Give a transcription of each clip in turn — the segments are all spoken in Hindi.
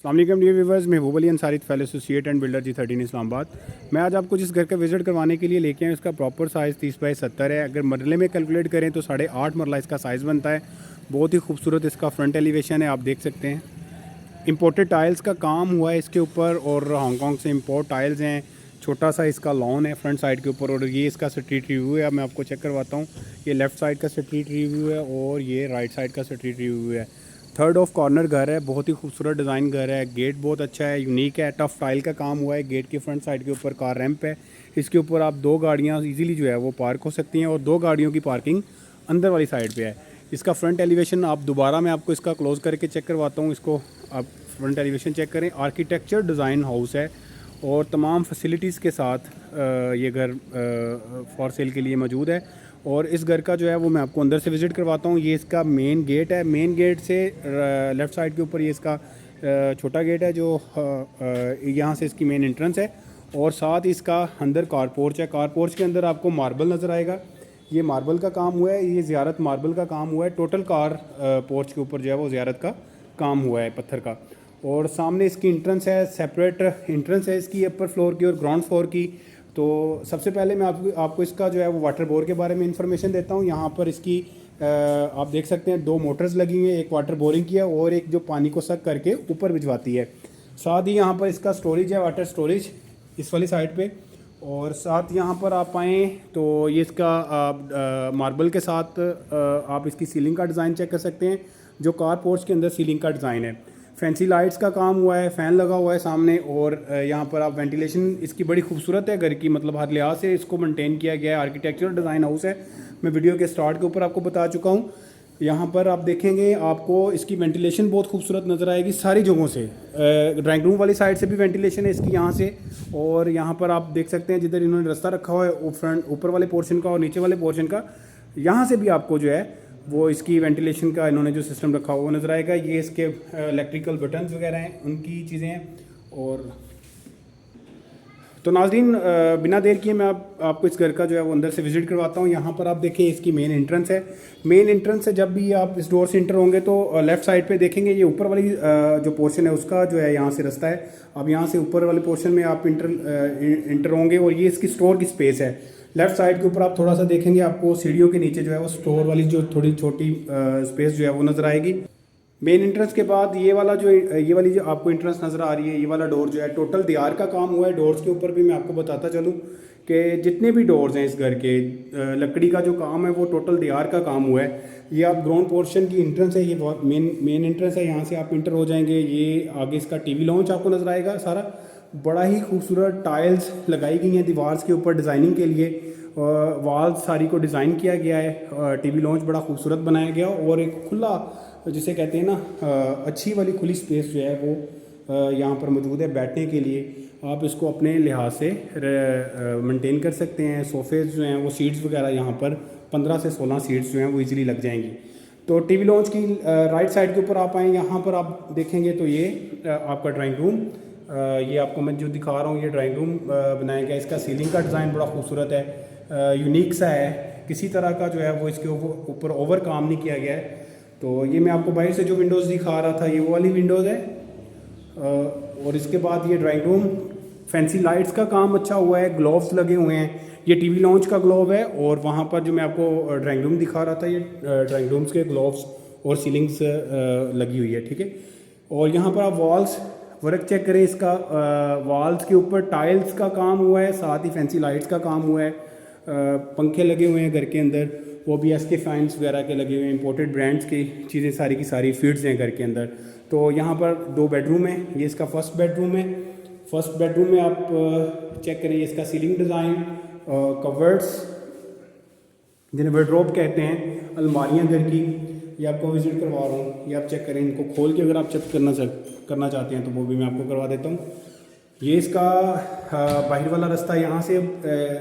अस्सलाम वालेकुम डियर व्यूवर्स, मैं महबूब Ali Ansari fellow associate and builder G13 Islamabad. मैं आज आपको जिस घर का विज़िट करवाने के लिए लेके आया हूँ, इसका प्रॉपर साइज़ 30 बाई 70 है। अगर मरले में कैलकुलेट करें तो 8.5 मरला इसका साइज़ बनता है। बहुत ही खूबसूरत इसका फ्रंट एलिवेशन है, आप देख सकते हैं। इंपोर्टेड टाइल्स का काम हुआ है इसके ऊपर और हांगकॉन्ग से इंपोर्ट टाइल्स हैं। छोटा सा इसका लॉन है फ्रंट साइड के ऊपर और ये इसका स्ट्रीट रिव्यू है। मैं आपको चेक करवाता हूँ। ये लेफ़्ट साइड का स्ट्रीट रिव्यू है और ये राइट साइड का स्ट्रीट रिव्यू है। थर्ड ऑफ कॉर्नर घर है, बहुत ही खूबसूरत डिज़ाइन घर है। गेट बहुत अच्छा है, यूनिक है, टफ टाइल का काम हुआ है। गेट के फ्रंट साइड के ऊपर कार रैंप है। इसके ऊपर आप 2 गाड़ियाँ इजीली जो है वो पार्क हो सकती हैं और 2 गाड़ियों की पार्किंग अंदर वाली साइड पे है। इसका फ्रंट एलिवेशन आप दोबारा मैं आपको इसका क्लोज़ करके चेक करवाता हूँ। इसको आप फ्रंट एलिवेशन चेक करें। आर्किटेक्चर डिज़ाइन हाउस है और तमाम फैसिलिटीज़ के साथ ये घर फॉर सेल के लिए मौजूद है। और इस घर का जो है वो मैं आपको अंदर से विज़िट करवाता हूँ। ये इसका मेन गेट है। मेन गेट से लेफ़्ट साइड के ऊपर ये इसका छोटा गेट है जो यहाँ से इसकी मेन एंट्रेंस है और साथ ही इसका अंदर कार पोर्च है। कार पोर्च के अंदर आपको मार्बल नज़र आएगा। ये मार्बल का काम हुआ है, ये ज़ियारत मार्बल का काम हुआ है। टोटल कार पोर्च के ऊपर जो है वो ज़ियारत का काम हुआ है पत्थर का। और सामने इसकी एंट्रेंस है, सेपरेट एंट्रेंस है इसकी अपर फ्लोर की और ग्राउंड फ्लोर की। तो सबसे पहले मैं आपको इसका जो है वो वाटर बोर के बारे में इंफॉर्मेशन देता हूँ। यहाँ पर इसकी आप देख सकते हैं 2 मोटर्स लगी हुई हैं, एक वाटर बोरिंग की है और एक जो पानी को सक करके ऊपर भिजवाती है। साथ ही यहाँ पर इसका स्टोरेज है, वाटर स्टोरेज इस वाली साइड पे। और साथ यहाँ पर आप आएँ तो ये इसका मार्बल के साथ आप इसकी सीलिंग का डिज़ाइन चेक कर सकते हैं, जो कार पोर्च के अंदर सीलिंग का डिज़ाइन है। फैंसी लाइट्स का काम हुआ है, फ़ैन लगा हुआ है सामने और यहाँ पर आप वेंटिलेशन इसकी बड़ी खूबसूरत है घर की, मतलब हर लिहाज से इसको मेंटेन किया गया है। आर्किटेक्चरल डिज़ाइन हाउस है, मैं वीडियो के स्टार्ट के ऊपर आपको बता चुका हूँ। यहाँ पर आप देखेंगे आपको इसकी वेंटिलेशन बहुत खूबसूरत नज़र आएगी सारी जगहों से। ड्राइंग रूम वाली साइड से भी वेंटिलेशन है इसकी यहाँ से। और यहाँ पर आप देख सकते हैं जिधर इन्होंने रास्ता रखा हुआ है फ्रंट ऊपर वाले पोर्शन का और नीचे वाले पोर्शन का, यहाँ से भी आपको जो है वो इसकी वेंटिलेशन का इन्होंने जो सिस्टम रखा हुआ नज़र आएगा। ये इसके इलेक्ट्रिकल बटन्स वगैरह हैं, उनकी चीज़ें हैं। और तो नाज़रीन, बिना देर किए मैं आपको इस घर का जो है वो अंदर से विज़िट करवाता हूँ। यहाँ पर आप देखें इसकी मेन एंट्रेंस है। मेन एंट्रेंस से जब भी आप इस डोर से इंटर होंगे तो लेफ़्ट साइड पे देखेंगे ये ऊपर वाली जो पोर्शन है उसका जो है यहाँ से रास्ता है। अब यहाँ से ऊपर वाले पोर्शन में आप इंटर होंगे और ये इसकी स्टोर की स्पेस है। लेफ़्ट साइड के ऊपर आप थोड़ा सा देखेंगे आपको सीढ़ियों के नीचे जो है वो स्टोर वाली जो थोड़ी छोटी स्पेस जो है वो नज़र आएगी। मेन एंट्रेंस के बाद ये वाली जो आपको एंट्रेंस नज़र आ रही है, ये वाला डोर जो है टोटल दीवार का काम हुआ है। डोर्स के ऊपर भी मैं आपको बताता चलूँ कि जितने भी डोर्स हैं इस घर के, लकड़ी का जो काम है वो टोटल दीवार का काम हुआ है। ये आप ग्राउंड पोर्शन की एंट्रेंस है, ये मेन एंट्रेंस है, यहाँ से आप इंटर हो जाएंगे। ये आगे इसका टीवी लॉन्च आपको नज़र आएगा सारा। बड़ा ही खूबसूरत टाइल्स लगाई गई हैं दीवार के ऊपर डिज़ाइनिंग के लिए। वाल्स सारी को डिज़ाइन किया गया है। टीवी लॉन्च बड़ा खूबसूरत बनाया गया और एक खुला जिसे कहते हैं ना अच्छी वाली खुली स्पेस जो है वो यहाँ पर मौजूद है बैठने के लिए। आप इसको अपने लिहाज से मेंटेन कर सकते हैं। सोफ़े जो हैं वो सीट्स वगैरह यहाँ पर 15 से 16 सीट्स जो हैं वो इजीली लग जाएंगी। तो टीवी लॉन्च की राइट साइड के ऊपर आप आएँ, यहाँ पर आप देखेंगे तो ये आपका ड्राइंग रूम, ये आपको मैं जो दिखा रहा हूँ ये ड्राइंग रूम बनाया गया। इसका सीलिंग का डिज़ाइन बड़ा खूबसूरत है, यूनिक सा है, किसी तरह का जो है वो इसके ऊपर ओवर काम नहीं किया गया है। तो ये मैं आपको बाहर से जो विंडोज़ दिखा रहा था ये वो वाली विंडोज़ है। और इसके बाद ये ड्राइंग रूम, फैंसी लाइट्स का काम अच्छा हुआ है, ग्लोव्स लगे हुए हैं। ये टीवी लॉन्च का ग्लोव है और वहाँ पर जो मैं आपको ड्राइंग रूम दिखा रहा था ये ड्राइंग रूम्स के ग्लोव्स और सीलिंग्स लगी हुई है, ठीक है। और यहाँ पर आप वॉल्स वर्क चेक करें, इसका वॉल्स के ऊपर टाइल्स का काम हुआ है, साथ ही फैंसी लाइट्स का काम हुआ है। पंखे लगे हुए हैं घर के अंदर, वो भी एसके फाइन्स वगैरह के लगे हुए हैं, इंपोर्टेड ब्रांड्स की चीज़ें सारी की सारी फीड्स हैं घर के अंदर। तो यहाँ पर 2 बेडरूम है, ये इसका फर्स्ट बेडरूम है। फर्स्ट बेडरूम में आप चेक करें इसका सीलिंग डिज़ाइन, कवर्ड्स जिन्हें वार्डरोब कहते हैं, अलमारियाँ घर की, ये आपको विज़िट करवा रहा हूँ। ये आप चेक करें, इनको खोल के अगर आप चेक करना चाहते हैं तो वो भी मैं आपको करवा देता हूँ। ये इसका बाहर वाला रास्ता यहाँ से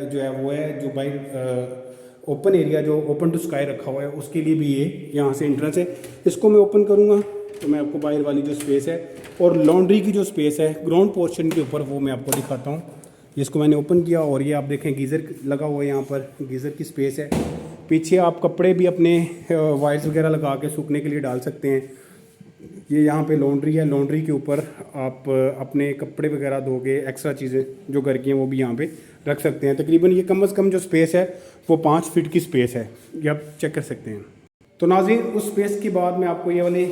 जो है वो है, जो बाहर ओपन एरिया जो ओपन टू स्काई रखा हुआ है उसके लिए भी ये यहाँ से एंट्रेंस है। इसको मैं ओपन करूँगा तो मैं आपको बाहर वाली जो स्पेस है और लॉन्ड्री की जो स्पेस है ग्राउंड पोर्शन के ऊपर वो मैं आपको दिखाता हूँ। इसको मैंने ओपन किया और ये आप देखें गीज़र लगा हुआ है, यहाँ पर गीज़र की स्पेस है। पीछे आप कपड़े भी अपने वायर्स वगैरह लगा के सूखने के लिए डाल सकते हैं। ये यहाँ पे लॉन्ड्री है, लॉन्ड्री के ऊपर आप अपने कपड़े वगैरह धोगे, एक्स्ट्रा चीज़ें जो घर की हैं वो भी यहाँ पे रख सकते हैं। तकरीबन ये कम से कम जो स्पेस है वो 5 फीट की स्पेस है, ये आप चेक कर सकते हैं। तो नाज़रीन, उस स्पेस के बाद मैं आपको ये वाले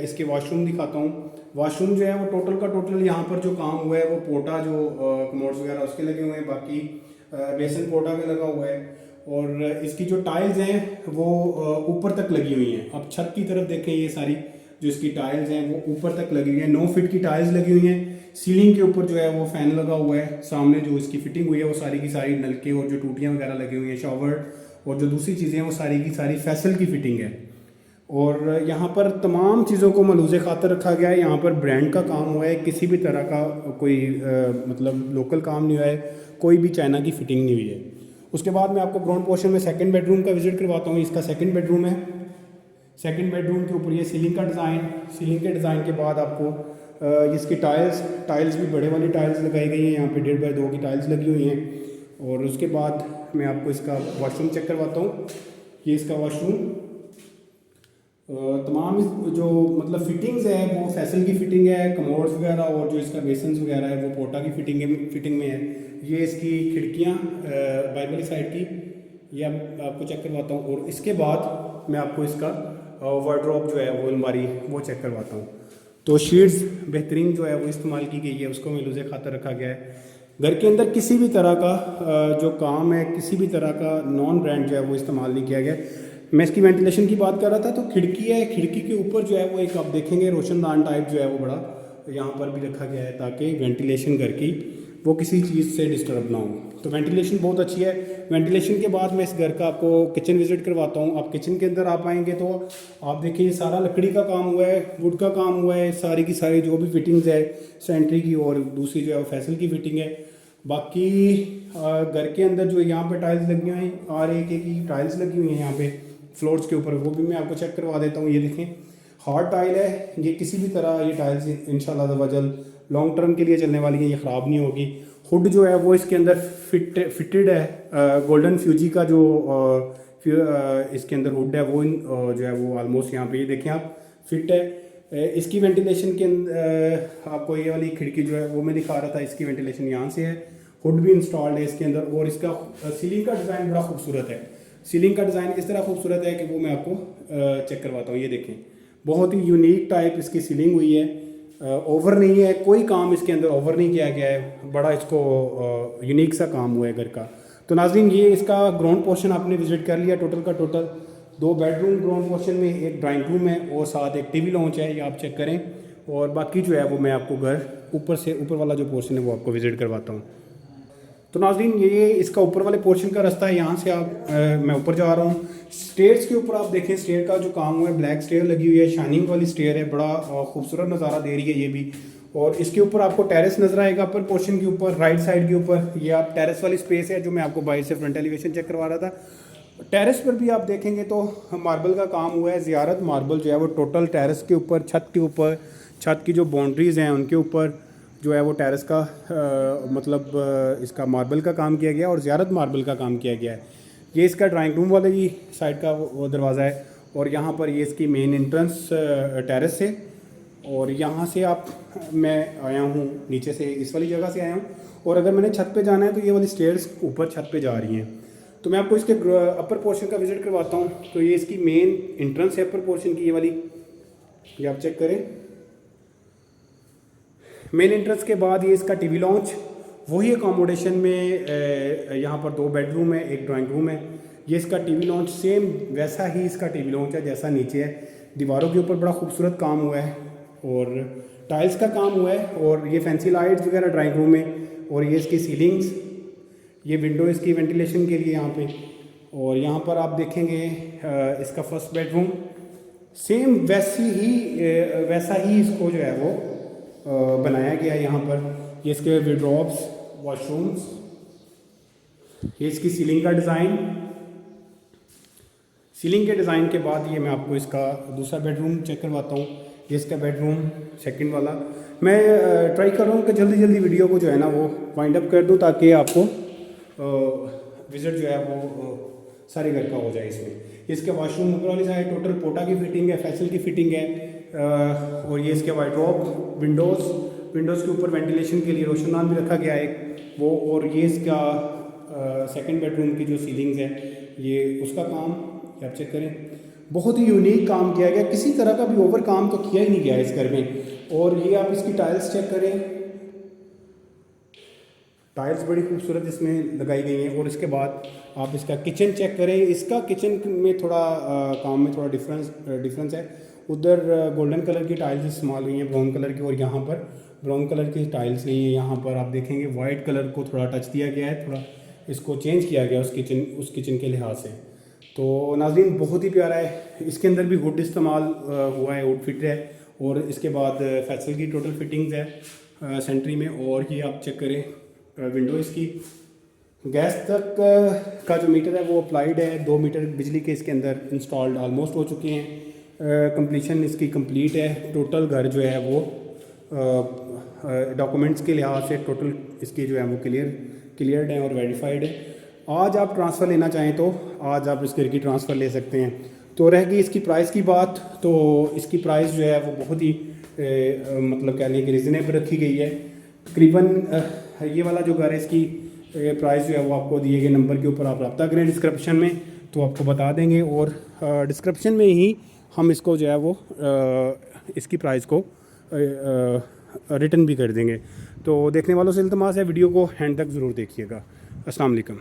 इसके वॉशरूम दिखाता हूँ। वॉशरूम जो है वो टोटल का टोटल यहाँ पर जो काम हुआ है वो पोटा जो कमोड्स वगैरह उसके लगे हुए हैं, बाकी बेसन पोटा भी लगा हुआ है, और इसकी जो टाइल्स हैं वो ऊपर तक लगी हुई हैं। अब छत की तरफ देखें, ये सारी जो इसकी टाइल्स हैं वो ऊपर तक लगी हुई हैं, 9 फीट की टाइल्स लगी हुई हैं। सीलिंग के ऊपर जो है वो फैन लगा हुआ है, सामने जो इसकी फिटिंग हुई है वो सारी की सारी नलके और जो टूटियाँ वगैरह लगी हुई हैं, शावर और जो दूसरी चीज़ें हैं वो सारी की सारी फैसल की फिटिंग है। और यहाँ पर तमाम चीज़ों को मलूज़े खातर रखा गया है। यहाँ पर ब्रांड का काम हुआ है, किसी भी तरह का कोई मतलब लोकल काम नहीं हुआ है, कोई भी चाइना की फिटिंग नहीं हुई है। उसके बाद मैं आपको ग्राउंड पोर्शन में सेकंड बेडरूम का विजिट करवाता हूँ। इसका सेकंड बेडरूम है। सेकंड बेडरूम के ऊपर ये सीलिंग का डिज़ाइन, सीलिंग के डिज़ाइन के बाद आपको इसकी टाइल्स भी बड़े वाली टाइल्स लगाई गई हैं, यहाँ पे 1.5 बाई 2 की टाइल्स लगी हुई हैं। और उसके बाद मैं आपको इसका वॉशरूम चेक करवाता हूँ। ये इसका वॉशरूम, तमाम जो मतलब फिटिंग्स है वो फैसल की फिटिंग है, कमोड्स वगैरह और जो इसका बेसन्स वगैरह है वो पोटा की फिटिंग में है। ये इसकी खिड़कियाँ बाइक वाली साइड की, ये आपको चेक करवाता हूँ। और इसके बाद मैं आपको इसका वार्डरोब जो है वो अलमारी वो चेक करवाता हूँ। तो शीट्स बेहतरीन जो है वो इस्तेमाल की गई है, उसको मलूज़े खातर रखा गया है। घर के अंदर किसी भी तरह का जो काम है, किसी भी तरह का नॉन ब्रांड जो है वो इस्तेमाल नहीं किया गया। मैं इसकी वेंटिलेशन की बात कर रहा था, तो खिड़की है, खिड़की के ऊपर जो है वो एक आप देखेंगे रोशनदान टाइप जो है वो बड़ा यहाँ पर भी रखा गया है, ताकि वेंटिलेशन घर की वो किसी चीज़ से डिस्टर्ब ना हो। तो वेंटिलेशन बहुत अच्छी है। वेंटिलेशन के बाद मैं इस घर का आपको किचन विजिट करवाता हूँ। आप किचन के अंदर आप आएंगे तो आप देखिए ये सारा लकड़ी का काम हुआ है, वुड का काम हुआ है, सारी की सारी जो भी फिटिंग्स है सेंट्री की और दूसरी जो है वो फैसल की फिटिंग है। बाकी घर के अंदर जो यहाँ पे टाइल्स लगी हुई हैं, R1 की टाइल्स लगी हुई हैं यहाँ पे फ्लोर्स के ऊपर, वो भी मैं आपको चेक करवा देता हूँ। ये देखें हार्ड टाइल है, ये किसी भी तरह ये टाइल्स इंशाल्लाह वजल लॉन्ग टर्म के लिए चलने वाली है, ये ख़राब नहीं होगी। हुड जो है वो इसके अंदर फिटेड है, गोल्डन फ्यूजी का जो इसके अंदर हुड है वो जो है वो ऑलमोस्ट यहाँ पे ये देखें आप फिट है। इसकी वेंटिलेशन के अंदर आपको ये वाली खिड़की जो है वो मैं दिखा रहा था, इसकी वेंटिलेशन यहाँ से है, हुड भी इंस्टॉल्ड है इसके अंदर। और इसका सीलिंग का डिज़ाइन बड़ा खूबसूरत है। सीलिंग का डिज़ाइन इस तरह खूबसूरत है कि वो मैं आपको चेक करवाता हूँ। ये देखें बहुत ही यूनिक टाइप इसकी सीलिंग हुई है, ओवर नहीं है, कोई काम इसके अंदर ओवर नहीं किया गया है, बड़ा इसको यूनिक सा काम हुआ है घर का। तो नाज़रीन, ये इसका ग्राउंड पोर्शन आपने विजिट कर लिया। टोटल का टोटल 2 बेडरूम ग्राउंड पोर्शन में, एक ड्राइंग रूम है और साथ एक टीवी लॉन्च है, ये आप चेक करें। और बाकी जो है वो मैं आपको घर ऊपर वाला जो पोर्शन है वो आपको विजिट करवाता हूँ। तो नाज़रीन, ये इसका ऊपर वाले पोर्शन का रास्ता है, यहाँ से आप मैं ऊपर जा रहा हूँ। स्टेयर्स के ऊपर आप देखें, स्टेयर का जो काम हुआ है, ब्लैक स्टेयर लगी हुई है, शाइनिंग वाली स्टेयर है, बड़ा खूबसूरत नज़ारा दे रही है ये भी। और इसके ऊपर आपको टेरेस नज़र आएगा अपर पोर्शन के ऊपर, राइट साइड के ऊपर। ये आप टेरेस वाली स्पेस है जो मैं आपको बाहर से फ्रंट एलिवेशन चेक करवा रहा था। टेरेस पर भी आप देखेंगे तो मार्बल का काम हुआ है, ज़ियारत मार्बल जो है वो टोटल टेरेस के ऊपर, छत के ऊपर, छत की जो बाउंड्रीज़ हैं उनके ऊपर जो है वो टेरेस का इसका मार्बल का काम किया गया और ज़ियारत मार्बल का काम किया गया है। ये इसका ड्राइंग रूम वाले ही साइड का वो दरवाज़ा है। और यहाँ पर ये इसकी मेन एंट्रेंस टेरेस से, और यहाँ से मैं आया हूँ नीचे से, इस वाली जगह से आया हूँ। और अगर मैंने छत पे जाना है तो ये वाली स्टेयर्स ऊपर छत पे जा रही हैं। तो मैं आपको इसके अपर पोर्शन का विज़िट करवाता हूँ। तो ये इसकी मेन एंट्रेंस है अपर पोर्शन की, ये वाली, ये आप चेक करें। मेन एंट्रेंस के बाद ये इसका टीवी लॉन्च, वही अकोमोडेशन में यहाँ पर 2 बेडरूम है, एक ड्राइंग रूम है। ये इसका टीवी लॉन्च सेम वैसा ही इसका टीवी लॉन्च है जैसा नीचे है। दीवारों के ऊपर बड़ा खूबसूरत काम हुआ है और टाइल्स का काम हुआ है। और ये फैंसी लाइट्स वगैरह ड्राइंग रूम में, और ये इसकी सीलिंग्स, ये विंडो इसकी वेंटिलेशन के लिए यहाँ पे। और यहाँ पर आप देखेंगे इसका फर्स्ट बेडरूम सेम वैसा ही इसको जो है वो बनाया गया है। यहाँ पर ये इसके विड्रॉप्स, वॉशरूम्स, ये इसकी सीलिंग का डिज़ाइन। सीलिंग के डिज़ाइन के बाद ये मैं आपको इसका दूसरा बेडरूम चेक करवाता हूँ। ये इसका बेडरूम सेकंड वाला। मैं ट्राई कर रहा हूँ कि जल्दी वीडियो को जो है ना वो वाइंड अप कर दूँ, ताकि आपको विज़िट जो है वो सारे घर का हो जाए इसमें। इसके वॉशरूम ऊपर वाली साइड टोटल पोटा की फिटिंग है, फैसल की फिटिंग है, और ये इसके वाइड्रॉप, विंडोज़ के ऊपर वेंटिलेशन के लिए रोशनदान भी रखा गया है वो। और ये इसका सेकंड बेडरूम की जो सीलिंग्स है ये उसका काम आप चेक करें, बहुत ही यूनिक काम किया गया, किसी तरह का भी ओवर काम तो किया ही नहीं गया इस घर में। और ये आप इसकी टाइल्स चेक करें, टाइल्स बड़ी खूबसूरत इसमें लगाई गई हैं। और इसके बाद आप इसका किचन चेक करें, इसका किचन में थोड़ा काम में थोड़ा डिफरेंस है। उधर गोल्डन कलर की टाइल्स इस्तेमाल हुई हैं, ब्राउन कलर की, और यहाँ पर ब्राउन कलर की टाइल्स नहीं है। यहाँ पर आप देखेंगे वाइट कलर को थोड़ा टच दिया गया है, थोड़ा इसको चेंज किया गया उस किचन के लिहाज से। तो नाज़रीन बहुत ही प्यारा है। इसके अंदर भी वुड इस्तेमाल हुआ है, वुड फिट है। और इसके बाद फैसल की टोटल फिटिंग्स है सेंट्री में। और ये आप चेक करें विंडो इसकी, गैस तक का जो मीटर है वो अप्लाइड है। 2 मीटर बिजली के इसके अंदर इंस्टॉल्ड ऑलमोस्ट हो चुके हैं। कंप्लीशन इसकी कंप्लीट है। टोटल घर जो है वो डॉक्यूमेंट्स के लिहाज से टोटल इसकी जो है वो क्लियर्ड है और वेरीफाइड है। आज आप ट्रांसफ़र लेना चाहें तो आज आप इस घर की ट्रांसफ़र ले सकते हैं। तो रह गई इसकी प्राइस की बात, तो इसकी प्राइस जो है वो बहुत ही मतलब कह लें कि रिजनेबल रखी गई है। तकरीबन ये वाला जो घर है इसकी प्राइस जो है वो आपको दिए गए नंबर के ऊपर आप रब्ता करें डिस्क्रिप्शन में, तो आपको बता देंगे। और डिस्क्रिप्शन में ही हम इसको जो है वो इसकी प्राइस को रिटर्न भी कर देंगे। तो देखने वालों से इल्तमास है वीडियो को एंड तक ज़रूर देखिएगा। अस्सलाम वालेकुम।